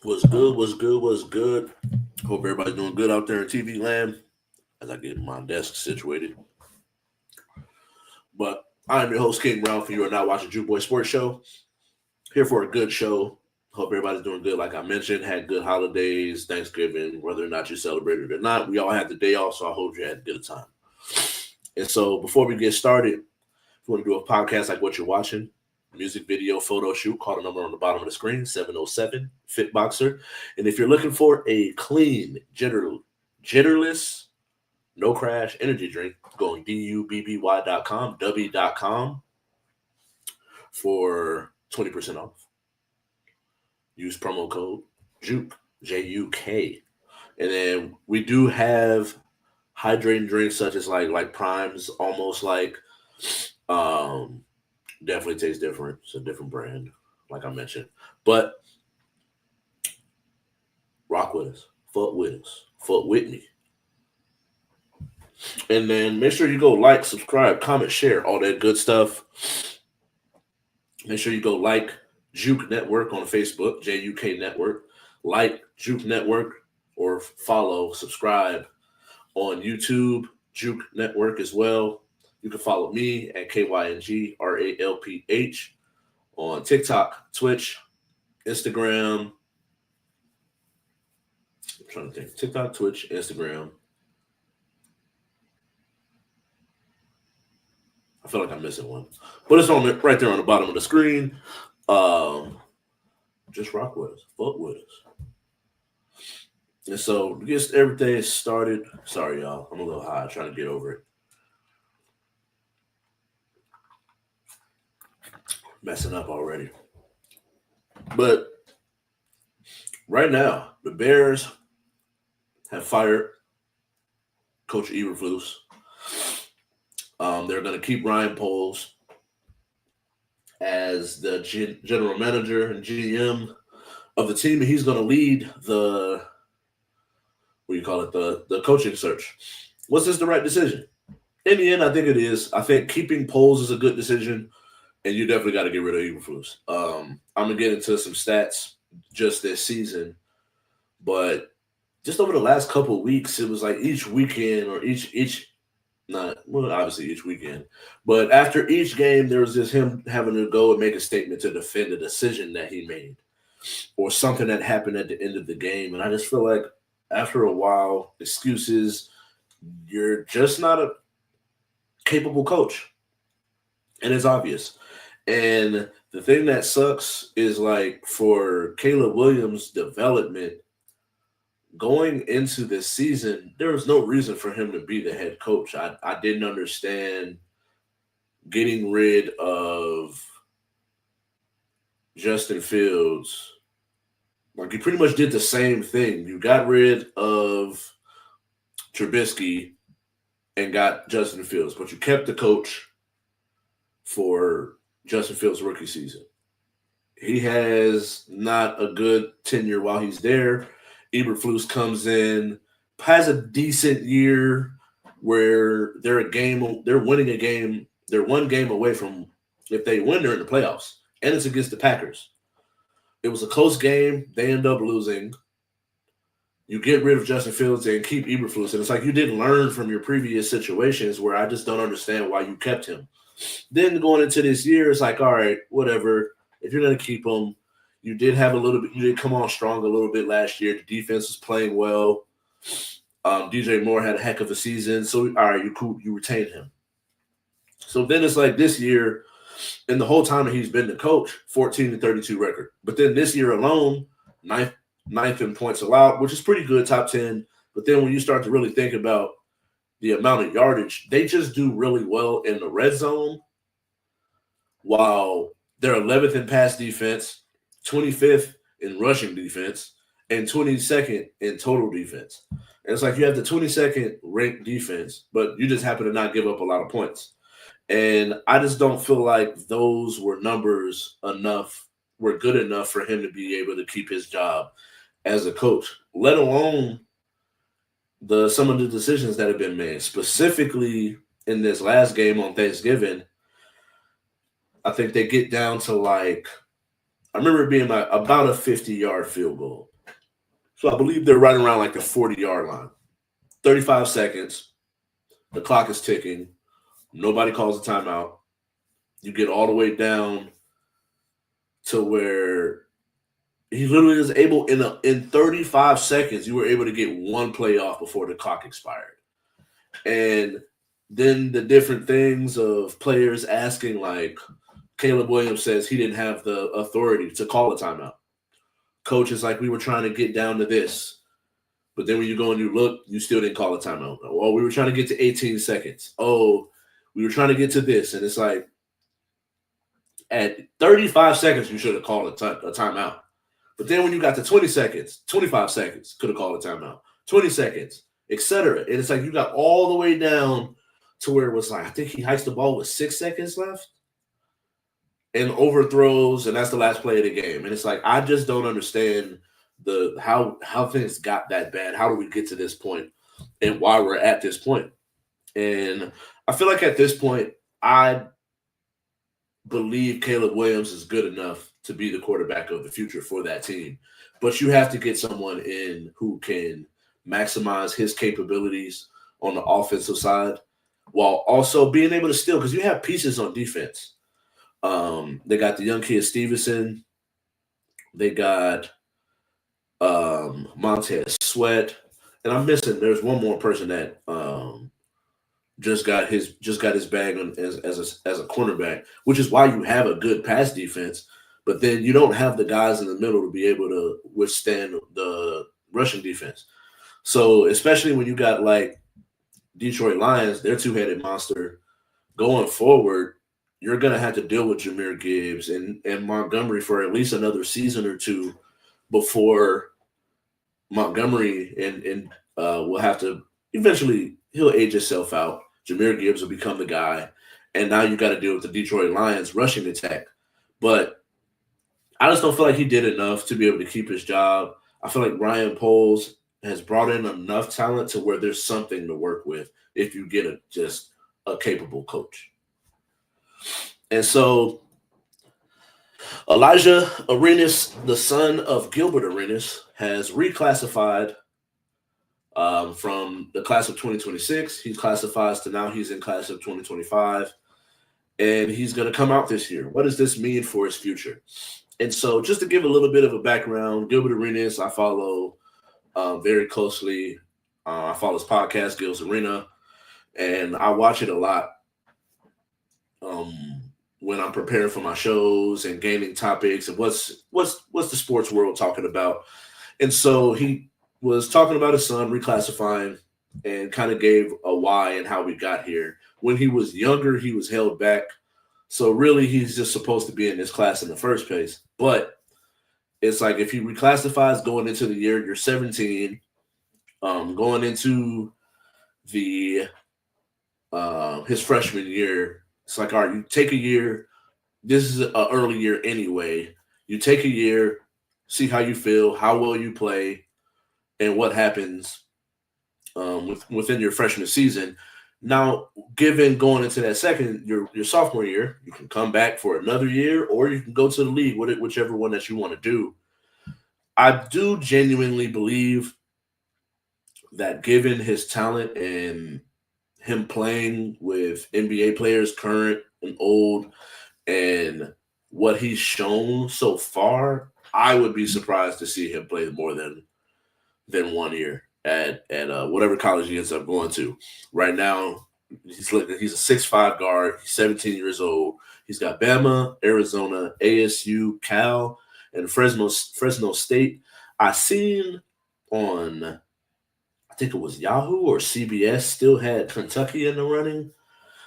What's good? What's good? What's good? Hope everybody's doing good out there in TV land as I get my desk situated. But I'm your host, King Ralph, and you are now watching Juke Boy Sports Show. Here for a good show. Hope everybody's doing good. Like I mentioned, had good holidays, Thanksgiving, whether or not you celebrated or not. We all had the day off, so I hope you had a good time. And so before we get started, if you want to do a podcast like what you're watching, music video photo shoot, call the number on the bottom of the screen, 707 Fitboxer. And if you're looking for a clean, jitterless, no crash energy drink, going DUBBY.com, W.com for 20% off. Use promo code JUKE, Juk. And then we do have hydrating drinks such as like Primes, almost like definitely tastes different. It's a different brand, like I mentioned. But rock with us. Fuck with us. Fuck with me. And then make sure you go like, subscribe, comment, share, all that good stuff. Make sure you go like Juke Network on Facebook, JUK Network. Like Juke Network or follow, subscribe on YouTube, Juke Network as well. You can follow me at KYNGRALPH on TikTok, Twitch, Instagram. I'm trying to think. TikTok, Twitch, Instagram. I feel like I'm missing one. But it's on right there on the bottom of the screen. Just rock with us. Fuck with us. And so to get everything started. Sorry, y'all. I'm a little high trying to get over it. Messing up already. But right now, the Bears have fired Coach Eberflus. They're going to keep Ryan Poles as the general manager and GM of the team, and he's going to lead the coaching search. Was this the right decision? In the end, I think it is. I think keeping Poles is a good decision. And you definitely got to get rid of Eberflus. I'm going to get into some stats just this season. But just over the last couple of weeks, it was like each weekend or obviously each weekend. But after each game, there was just him having to go and make a statement to defend a decision that he made or something that happened at the end of the game. And I just feel like after a while, excuses, you're just not a capable coach. And it's obvious. And the thing that sucks is like for Caleb Williams' development, going into this season, there was no reason for him to be the head coach. I didn't understand getting rid of Justin Fields. Like you pretty much did the same thing. You got rid of Trubisky and got Justin Fields, but you kept the coach for Justin Fields' rookie season. He has not a good tenure while he's there. Eberflus comes in, has a decent year where they're winning a game. They're one game away from, if they win, they're in the playoffs. And it's against the Packers. It was a close game. They end up losing. You get rid of Justin Fields and keep Eberflus. And it's like you didn't learn from your previous situations where I just don't understand why you kept him. Then going into this year, it's like, all right, whatever. If you're going to keep him, you did come on strong a little bit last year. The defense was playing well. DJ Moore had a heck of a season. So, all right, you retained him. So then it's like this year, and the whole time that he's been the coach, 14-32 record. But then this year alone, ninth in points allowed, which is pretty good, top 10. But then when you start to really think about the amount of yardage, they just do really well in the red zone, while they're 11th in pass defense, 25th in rushing defense, and 22nd in total defense. And it's like you have the 22nd ranked defense, but you just happen to not give up a lot of points. And I just don't feel like those were good enough for him to be able to keep his job as a coach, let alone some of the decisions that have been made, specifically in this last game on Thanksgiving. I think they get down to I remember it being about a 50-yard field goal. So I believe they're right around like the 40-yard line. 35 seconds. The clock is ticking. Nobody calls a timeout. You get all the way down to where he literally is able in 35 seconds. You were able to get one play off before the clock expired, and then the different things of players asking, like Caleb Williams says he didn't have the authority to call a timeout. Coach is like, we were trying to get down to this, but then when you go and you look, you still didn't call a timeout. Oh, we were trying to get to 18 seconds. Oh, we were trying to get to this, and it's like at 35 seconds you should have called a timeout. But then when you got to 20 seconds, 25 seconds, could have called a timeout. 20 seconds, etc. And it's like you got all the way down to where it was like, I think he hikes the ball with 6 seconds left and overthrows, and that's the last play of the game. And it's like, I just don't understand how things got that bad. How do we get to this point and why we're at this point? And I feel like at this point, I believe Caleb Williams is good enough to be the quarterback of the future for that team. But you have to get someone in who can maximize his capabilities on the offensive side while also being able to steal, because you have pieces on defense. They got the young kid Stevenson. They got Montez Sweat. And I'm missing, there's one more person that just got his bag on as a cornerback, which is why you have a good pass defense, but then you don't have the guys in the middle to be able to withstand the rushing defense. So especially when you got like Detroit Lions, their two-headed monster going forward, you're gonna have to deal with Jahmyr Gibbs and Montgomery for at least another season or two before Montgomery and will have to eventually, he'll age himself out. Jahmyr Gibbs will become the guy, and now you got to deal with the Detroit Lions rushing attack. But I just don't feel like he did enough to be able to keep his job. I feel like Ryan Poles has brought in enough talent to where there's something to work with if you get just a capable coach. And so Alijah Arenas, the son of Gilbert Arenas, has reclassified from the class of 2026. He classifies to now he's in class of 2025, and he's going to come out this year. What does this mean for his future? And so just to give a little bit of a background, Gilbert Arenas, I follow very closely. I follow his podcast, Gil's Arena, and I watch it a lot when I'm preparing for my shows and gaining topics and what's the sports world talking about. And so he was talking about his son reclassifying and kind of gave a why and how we got here. When he was younger, he was held back. So really, he's just supposed to be in this class in the first place. But it's like if he reclassifies going into the year, you're 17, going into the his freshman year. It's like, all right, you take a year. This is an early year anyway. You take a year, see how you feel, how well you play, and what happens within your freshman season. Now, given going into that your sophomore year, you can come back for another year, or you can go to the league, whichever one that you want to do. I do genuinely believe that given his talent and him playing with NBA players, current and old, and what he's shown so far, I would be surprised to see him play more than 1 year at whatever college he ends up going to. Right now, he's a 6'5" guard. He's 17 years old. He's got Bama, Arizona, ASU, Cal, and Fresno State. I seen on, I think it was Yahoo or CBS, still had Kentucky in the running.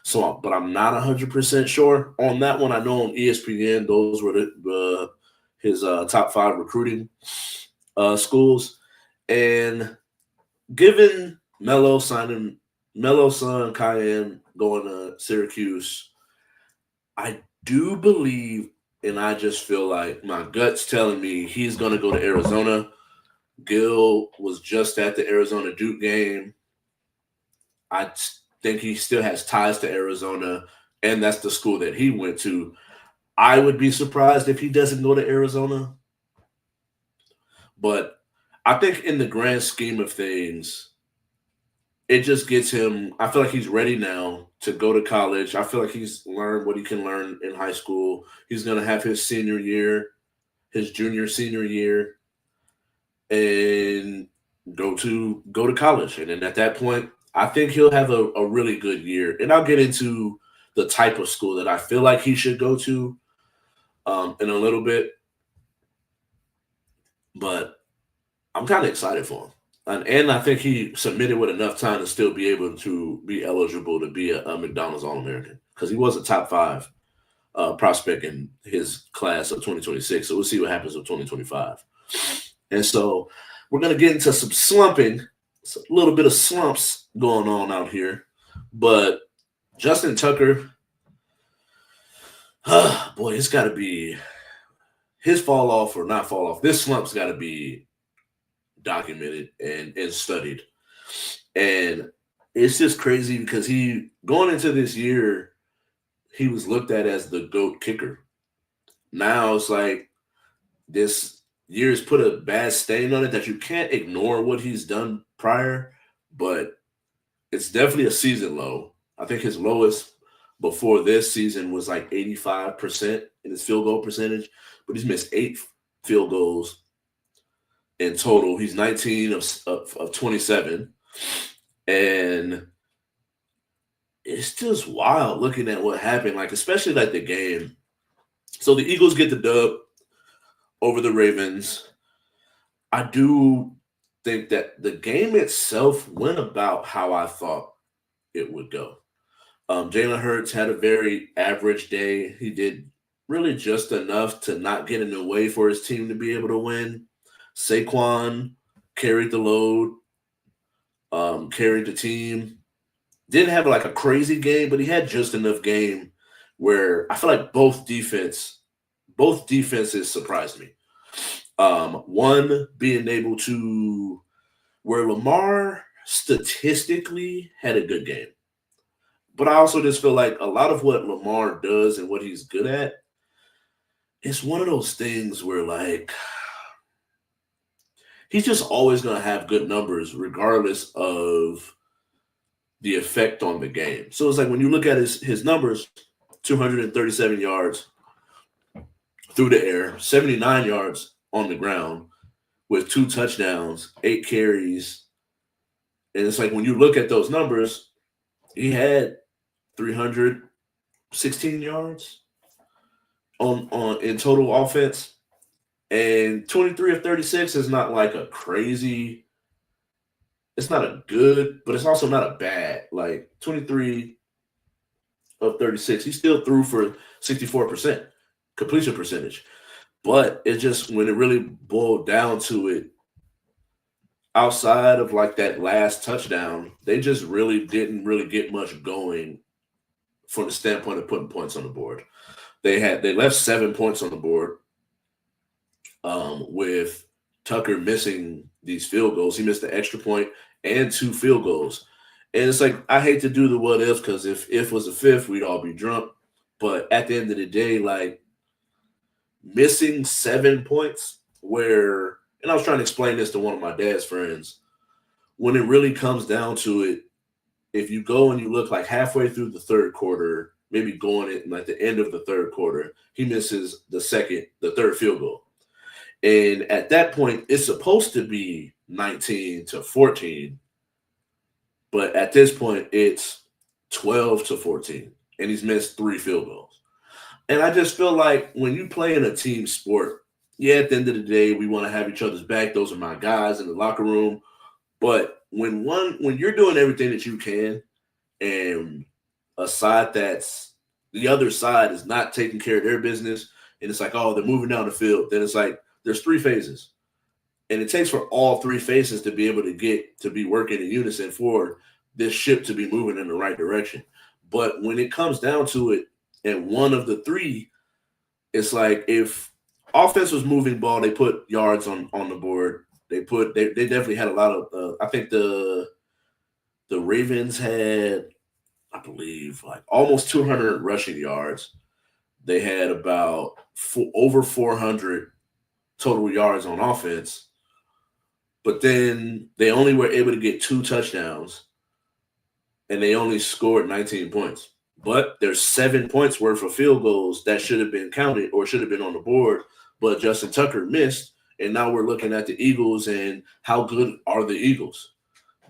So, but I'm not 100% sure on that one. I know on ESPN, those were his top 5 recruiting schools. And given Melo's son Kyng going to Syracuse, I do believe, and I just feel like my gut's telling me he's going to go to Arizona. Gil was just at the Arizona Duke game. I think he still has ties to Arizona, and that's the school that he went to. I would be surprised if he doesn't go to Arizona. But I think in the grand scheme of things, it just gets him. I feel like he's ready now to go to college. I feel like he's learned what he can learn in high school. He's going to have his senior year, his junior senior year, and go to college. And then at that point, I think he'll have a really good year. And I'll get into the type of school that I feel like he should go to in a little bit. But I'm kind of excited for him. And I think he submitted with enough time to still be able to be eligible to be a McDonald's All American because he was a top five prospect in his class of 2026. So we'll see what happens with 2025. And so we're going to get into some slumping. It's a little bit of slumps going on out here. But Justin Tucker, boy, it's got to be his fall off or not fall off. This slump's got to be documented and studied. And it's just crazy because he, going into this year, he was looked at as the GOAT kicker. Now it's like this year's put a bad stain on it that you can't ignore what he's done prior, but it's definitely a season low. I think his lowest before this season was like 85% in his field goal percentage, but he's missed 8 field goals in total. He's 19 of 27. And it's just wild looking at what happened, like especially like the game. So the Eagles get the dub over the Ravens. I do think that the game itself went about how I thought it would go. Jalen Hurts had a very average day. He did really just enough to not get in the way for his team to be able to win. Saquon carried the load, carried the team. Didn't have like a crazy game, but he had just enough game where I feel like both defenses surprised me. One being able to, where Lamar statistically had a good game. But I also just feel like a lot of what Lamar does and what he's good at, it's one of those things where like he's just always going to have good numbers regardless of the effect on the game. So it's like when you look at his numbers, 237 yards through the air, 79 yards on the ground with 2 touchdowns, 8 carries. And it's like when you look at those numbers, he had 316 yards on in total offense. And 23 of 36 is not like a crazy, it's not a good, but it's also not a bad. Like 23 of 36, he still threw for 64% completion percentage. But it just, when it really boiled down to it, outside of like that last touchdown, they just really didn't really get much going from the standpoint of putting points on the board. They left 7 points on the board with Tucker missing these field goals. He missed the extra point and 2 field goals. And it's like, I hate to do the what ifs because if was a fifth, we'd all be drunk. But at the end of the day, like missing 7 points where, and I was trying to explain this to one of my dad's friends, when it really comes down to it, if you go and you look like halfway through the third quarter, maybe going at like the end of the third quarter, he misses the third field goal. And at that point, it's supposed to be 19-14. But at this point, it's 12-14. And he's missed 3 field goals. And I just feel like when you play in a team sport, yeah, at the end of the day, we want to have each other's back. Those are my guys in the locker room. But when you're doing everything that you can, and the other side is not taking care of their business, and it's like, oh, they're moving down the field, then it's like there's 3 phases. And it takes for all 3 phases to be able to get to be working in unison for this ship to be moving in the right direction. But when it comes down to it, and one of the 3, it's like if offense was moving ball, they put yards on the board. They definitely had a lot of I think the Ravens had, I believe, like almost 200 rushing yards. They had about over 400 total yards on offense. But then they only were able to get 2 touchdowns, and they only scored 19 points. But there's 7 points worth of field goals that should have been counted or should have been on the board, but Justin Tucker missed. And now we're looking at the Eagles and how good are the Eagles.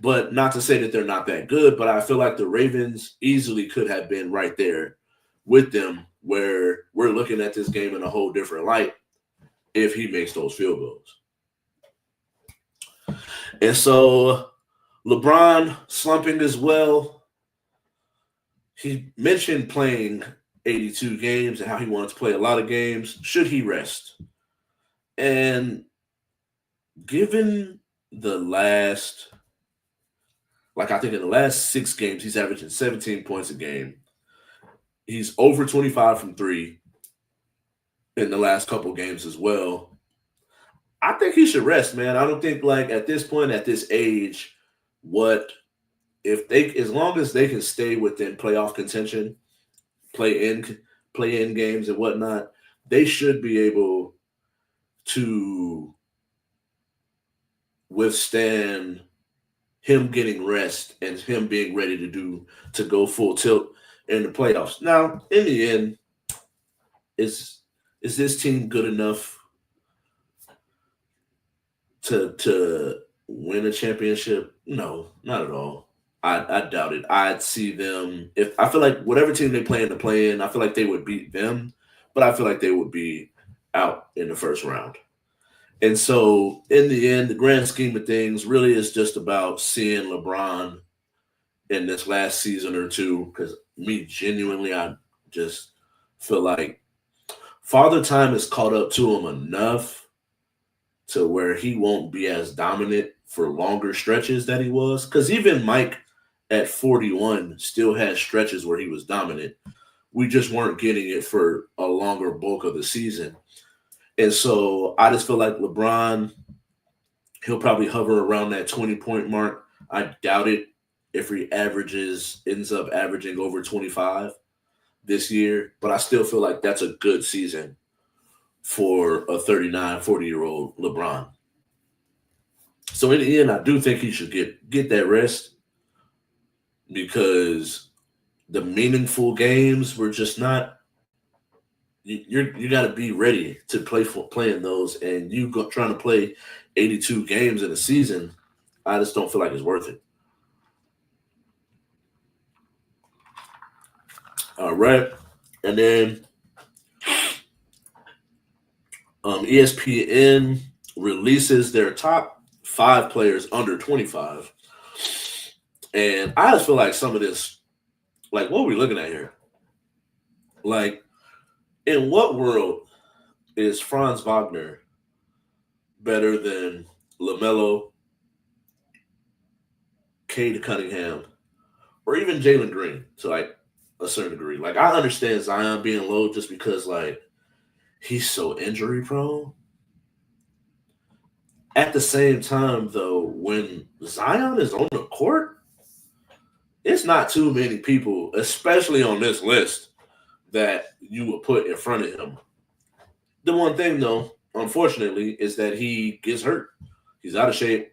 But not to say that they're not that good, but I feel like the Ravens easily could have been right there with them, where we're looking at this game in a whole different light if he makes those field goals. And so LeBron slumping as well. He mentioned playing 82 games and how he wanted to play a lot of games. Should he rest? And given the last, I think in the last 6 games, he's averaging 17 points a game. He's over 25 from 3 in the last couple games as well. I think he should rest, man. I don't think at this point, at this age, as long as they can stay within playoff contention, play in games and whatnot, they should be able to withstand him getting rest and him being ready to go full tilt in the playoffs. Now, in the end, is this team good enough to win a championship? No, not at all. I doubt it. I'd see them, if I feel like whatever team they play in the play-in, I feel like they would beat them, but I feel like they would be out in the first round. And so, in the end, the grand scheme of things really is just about seeing LeBron in this last season or two, because genuinely, I just feel like Father Time has caught up to him enough to where he won't be as dominant for longer stretches that he was. Because even Mike at 41 still had stretches where he was dominant. We just weren't getting it for a longer bulk of the season. And so I just feel like LeBron, he'll probably hover around that 20-point mark. I doubt it if he ends up averaging over 25 this year. But I still feel like that's a good season for a 39, 40-year-old LeBron. So in the end, I do think he should get that rest, because the meaningful games were just not. You got to be ready to playing those, and trying to play 82 games in a season. I just don't feel like it's worth it. All right, and then ESPN releases their top 5 players under 25, and I just feel like some of this, what are we looking at here? In what world is Franz Wagner better than LaMelo, Cade Cunningham, or even Jalen Green to a certain degree? I understand Zion being low just because he's so injury prone. At the same time, though, when Zion is on the court, it's not too many people, especially on this list, that you would put in front of him. The one thing, though, unfortunately, is that he gets hurt. He's out of shape,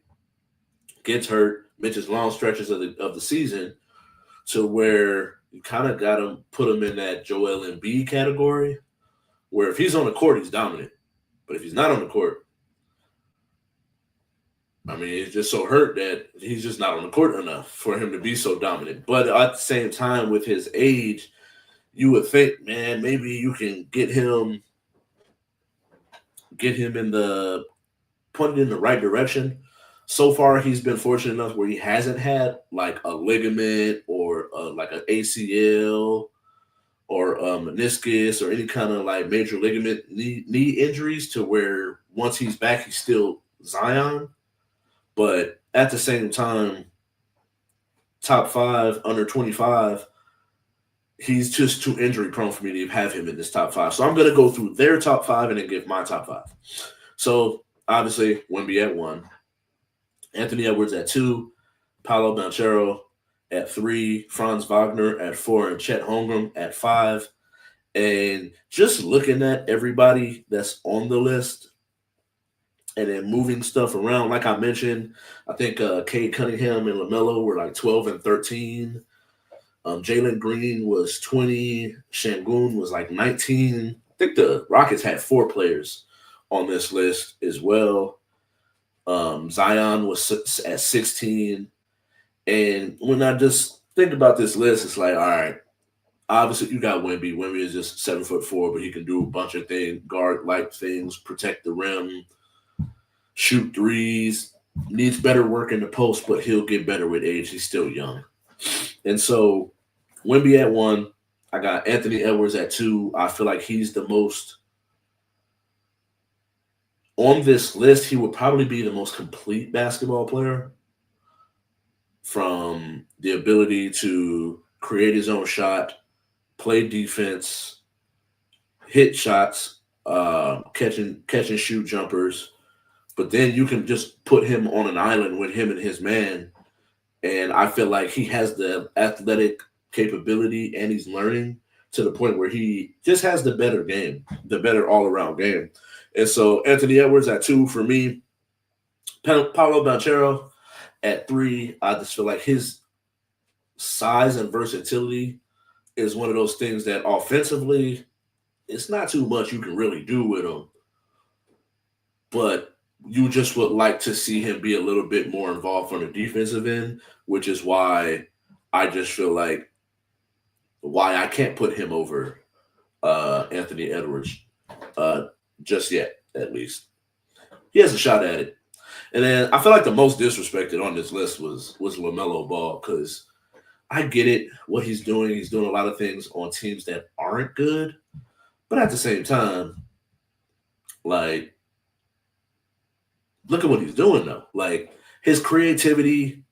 gets hurt, misses long stretches of the season, to where you kind of got to put him in that Joel Embiid category, where if he's on the court, he's dominant. But if he's not on the court, he's just so hurt that he's just not on the court enough for him to be so dominant. But at the same time, with his age, you would think, man, maybe you can get him pointed in the right direction. So far, he's been fortunate enough where he hasn't had a ligament or an ACL or a meniscus or any kind of major ligament knee injuries, to where once he's back, he's still Zion. But at the same time, top 5 under 25, he's just too injury prone for me to have him in this top 5. So I'm going to go through their top 5 and then give my top 5. So obviously, Wemby at 1, Anthony Edwards at 2, Paolo Banchero at 3, Franz Wagner at 4, and Chet Holmgren at 5. And just looking at everybody that's on the list, and then moving stuff around. Like I mentioned, I think Cade Cunningham and LaMelo were like 12 and 13. Jalen Green was 20. Şengün was like 19. I think the Rockets had 4 players on this list as well. Zion was at 16. And when I just think about this list, it's like, all right, obviously you got Wemby. Wemby is just 7'4", but he can do a bunch of things, guard-like things, protect the rim, shoot threes, needs better work in the post, but he'll get better with age. He's still young. And so Wemby at 1. I got Anthony Edwards at 2. I feel like he's the most on this list. He would probably be the most complete basketball player, from the ability to create his own shot, play defense, hit shots, catch and shoot jumpers. But then you can just put him on an island with him and his man. And I feel like he has the athletic capability and he's learning to the point where he just has the better game, the better all-around game. And so Anthony Edwards at 2 for me. Paolo Banchero at 3. I just feel like his size and versatility is one of those things that offensively, it's not too much you can really do with him. But you just would like to see him be a little bit more involved on the defensive end, which is why I just feel like why I can't put him over Anthony Edwards just yet, at least. He has a shot at it. And then I feel like the most disrespected on this list was LaMelo Ball, because I get it, what he's doing. He's doing a lot of things on teams that aren't good. But at the same time, like, look at what he's doing, though. Like, his creativity,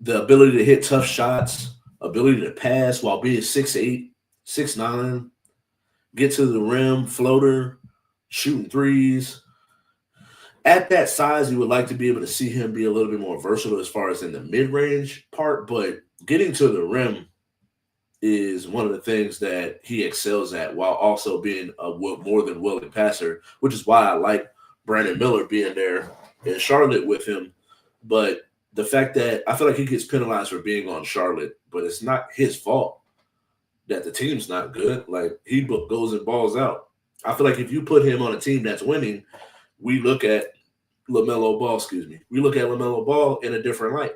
the ability to hit tough shots, ability to pass while being 6'8", 6'9", get to the rim, floater, shooting threes. At that size, you would like to be able to see him be a little bit more versatile as far as in the mid-range part, but getting to the rim is one of the things that he excels at, while also being a more than willing passer, which is why I like Brandon Miller being there in Charlotte with him. But the fact that I feel like he gets penalized for being on Charlotte, but it's not his fault that the team's not good. Like, he goes and balls out. I feel like if you put him on a team that's winning, we look at LaMelo Ball, we look at LaMelo Ball in a different light.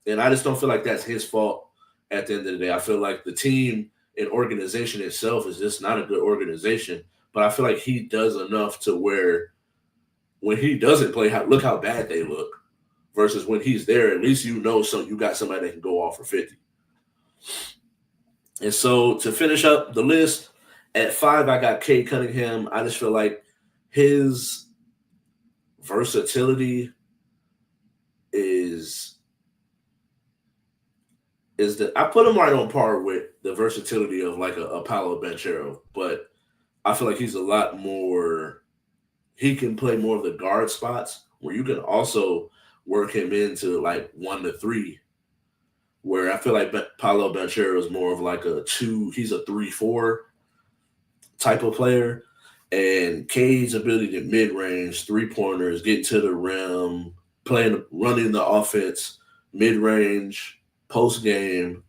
And I just don't feel like that's his fault at the end of the day. I feel like the team and organization itself is just not a good organization. But I feel like he does enough to where when he doesn't play, look how bad they look. Versus when he's there, at least you know you got somebody that can go off for 50. And so to finish up the list, at 5, I got Cade Cunningham. I just feel like his versatility is that I put him right on par with the versatility of like a Paolo Banchero, but I feel like he's a lot more. He can play more of the guard spots where you can also work him into like 1 to 3. Where I feel like Paolo Banchero is more of like a 2. He's a 3-4 type of player. And Cade's ability to mid-range, 3-pointers, getting to the rim, running the offense, mid-range, post-game.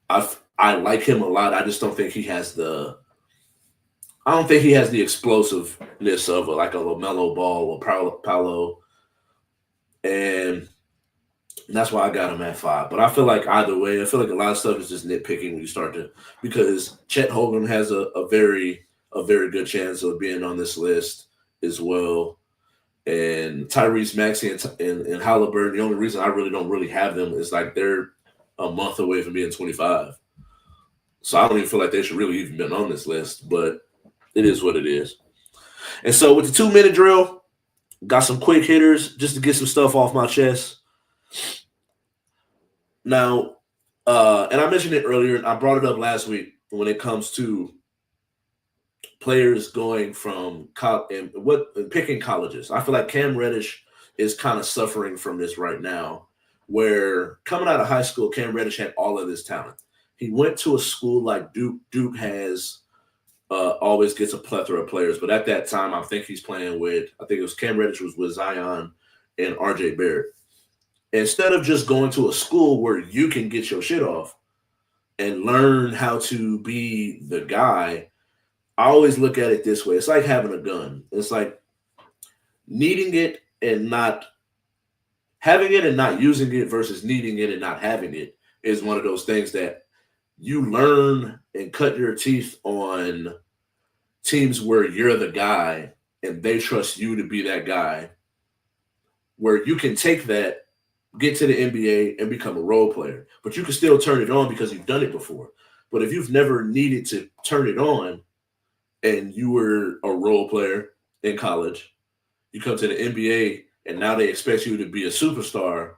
I like him a lot. I just don't think he has the explosiveness of like a LaMelo Ball or Paolo. And that's why I got him at 5. But I feel like either way, I feel like a lot of stuff is just nitpicking when you start to, because Chet Holmgren has a very good chance of being on this list as well. And Tyrese Maxey and Halliburton, the only reason I don't really have them is like they're a month away from being 25. So I don't even feel like they should really even been on this list, but it is what it is. And so with the 2-minute drill, got some quick hitters just to get some stuff off my chest. Now, and I mentioned it earlier, and I brought it up last week when it comes to players going from picking colleges. I feel like Cam Reddish is kind of suffering from this right now, where coming out of high school, Cam Reddish had all of this talent. He went to a school like Duke. Duke has always gets a plethora of players. But at that time, I think he's playing with, I think it was Cam Reddish was with Zion and RJ Barrett. Instead of just going to a school where you can get your shit off and learn how to be the guy, I always look at it this way. It's like having a gun. It's like needing it and not having it and not using it versus needing it and not having it is one of those things that you learn and cut your teeth on teams where you're the guy and they trust you to be that guy, where you can take that, get to the NBA and become a role player, but you can still turn it on because you've done it before. But if you've never needed to turn it on and you were a role player in college, you come to the NBA and now they expect you to be a superstar,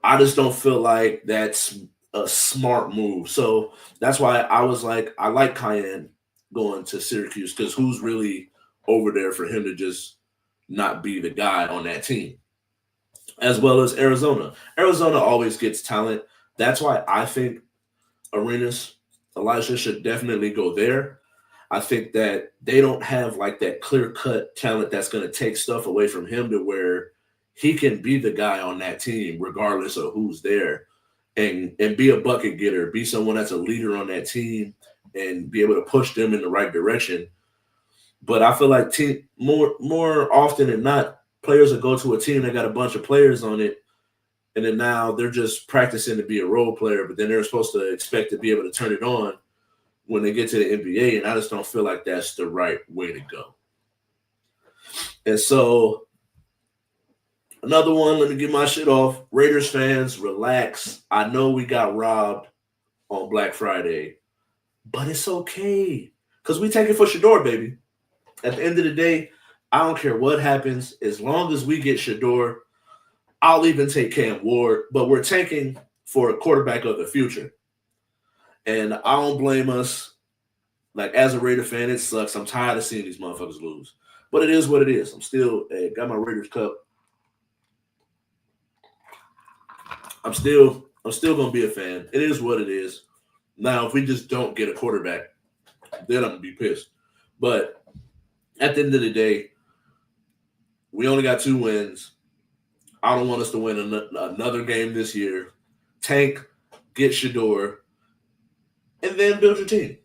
I just don't feel like that's a smart move. So that's why I was like, I like Kyng going to Syracuse, because who's really over there for him to just not be the guy on that team? As well as Arizona. Arizona always gets talent. That's why I think Elijah should definitely go there. I think that they don't have like that clear-cut talent that's going to take stuff away from him to where he can be the guy on that team regardless of who's there, and be a bucket getter, be someone that's a leader on that team and be able to push them in the right direction. But I feel like more often than not, players will go to a team that got a bunch of players on it, and then now they're just practicing to be a role player, but then they're supposed to expect to be able to turn it on when they get to the NBA, and I just don't feel like that's the right way to go. And so another one, let me get my shit off. Raiders fans, relax. I know we got robbed on Black Friday, but it's okay because we take it for Shador, baby. At the end of the day, I don't care what happens. As long as we get Shador, I'll even take Cam Ward, but we're tanking for a quarterback of the future. And I don't blame us. Like, as a Raider fan, it sucks. I'm tired of seeing these motherfuckers lose. But it is what it is. I'm still got my Raiders cup. I'm still gonna be a fan. It is what it is. Now, if we just don't get a quarterback, then I'm gonna be pissed. But at the end of the day, we only got 2 wins. I don't want us to win another game this year. Tank, get Shador, and then build your team.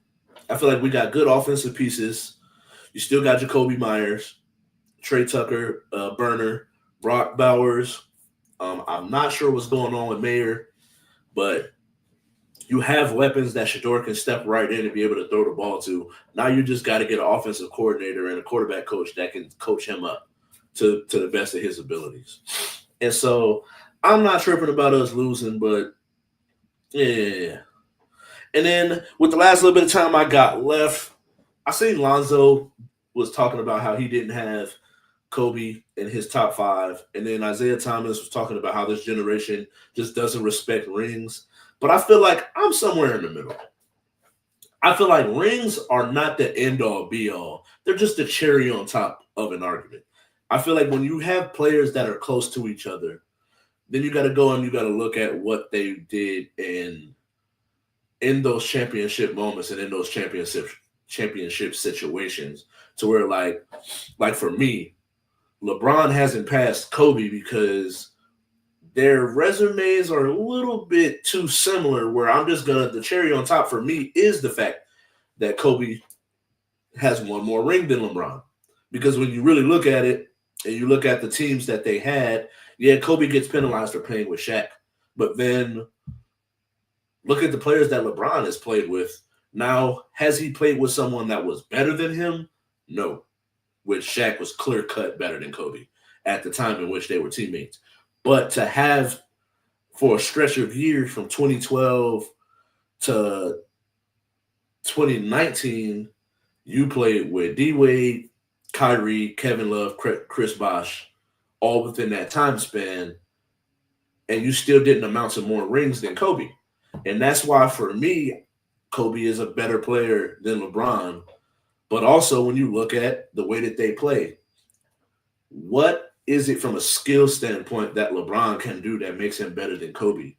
I feel like we got good offensive pieces. You still got Jacoby Myers, Trey Tucker, Burner, Brock Bowers. I'm not sure what's going on with Mayer, but you have weapons that Shador can step right in and be able to throw the ball to. Now you just got to get an offensive coordinator and a quarterback coach that can coach him up to the best of his abilities. And so I'm not tripping about us losing, but yeah. And then with the last little bit of time I got left, I seen Lonzo was talking about how he didn't have Kobe in his top 5. And then Isaiah Thomas was talking about how this generation just doesn't respect rings. But I feel like I'm somewhere in the middle. I feel like rings are not the end-all, be-all. They're just the cherry on top of an argument. I feel like when you have players that are close to each other, then you got to go and you got to look at what they did in those championship moments and in those championship situations, to where like for me, LeBron hasn't passed Kobe because their resumes are a little bit too similar, where I'm just the cherry on top for me is the fact that Kobe has 1 more ring than LeBron. Because when you really look at it and you look at the teams that they had, yeah, Kobe gets penalized for playing with Shaq. But then look at the players that LeBron has played with. Now, has he played with someone that was better than him? No. Which Shaq was clear-cut better than Kobe at the time in which they were teammates. But to have, for a stretch of years from 2012 to 2019, you played with D-Wade, Kyrie, Kevin Love, Chris Bosh, all within that time span, and you still didn't amount to more rings than Kobe. And that's why, for me, Kobe is a better player than LeBron. But also, when you look at the way that they play, what is it from a skill standpoint that LeBron can do that makes him better than Kobe?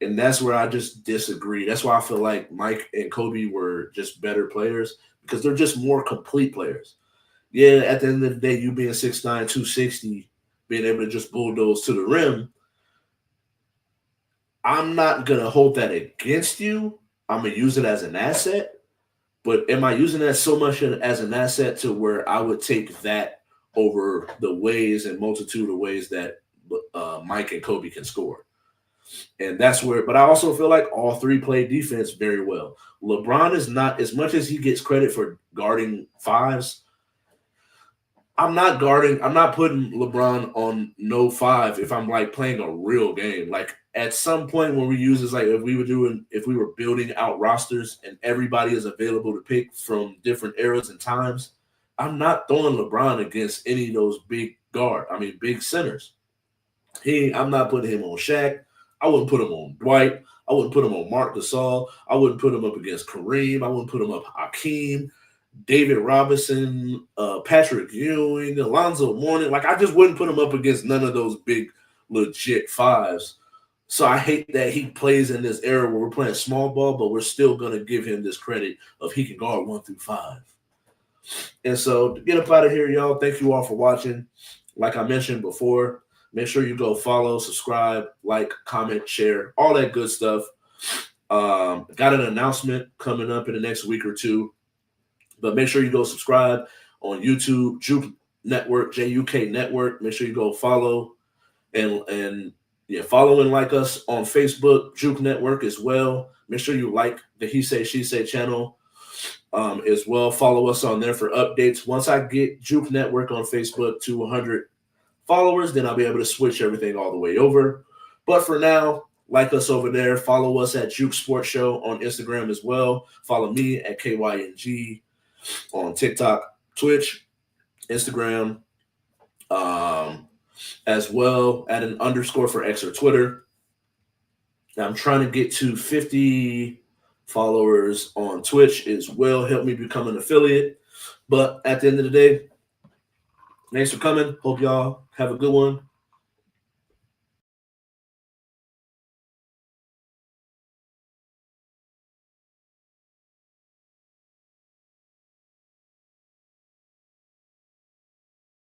And that's where I just disagree. That's why I feel like Mike and Kobe were just better players, because they're just more complete players. Yeah, at the end of the day, you being 6'9", 260, being able to just bulldoze to the rim, I'm not gonna hold that against you. I'm gonna use it as an asset. But am I using that so much as an asset to where I would take that over the ways and multitude of ways that Mike and Kobe can score? And that's where, but I also feel like all three play defense very well. LeBron is not, as much as he gets credit for guarding fives, I'm not putting LeBron on no five if I'm like playing a real game. Like at some point when we use this, like if we were building out rosters and everybody is available to pick from different eras and times, I'm not throwing LeBron against any of those big centers. I'm not putting him on Shaq. I wouldn't put him on Dwight. I wouldn't put him on Mark Gasol. I wouldn't put him up against Kareem. I wouldn't put him up Hakeem, David Robinson, Patrick Ewing, Alonzo Mourning. Like, I just wouldn't put him up against none of those big, legit fives. So I hate that he plays in this era where we're playing small ball, but we're still going to give him this credit of he can guard 1 through 5. And so to get up out of here, y'all, thank you all for watching. Like I mentioned before, make sure you go follow, subscribe, like, comment, share, all that good stuff. Got an announcement coming up in the next week or two. But make sure you go subscribe on YouTube, Juke Network, JUK Network. Make sure you go follow and follow and like us on Facebook, Juke Network as well. Make sure you like the He Say, She Say channel as well. Follow us on there for updates. Once I get Juke Network on Facebook to 100 followers, then I'll be able to switch everything all the way over. But for now, like us over there. Follow us at Juke Sports Show on Instagram as well. Follow me at KYNG on TikTok, Twitch, Instagram, as well at an _ for X or Twitter. Now, I'm trying to get to 50 followers on Twitch as well. Help me become an affiliate. But at the end of the day, thanks for coming. Hope y'all have a good one.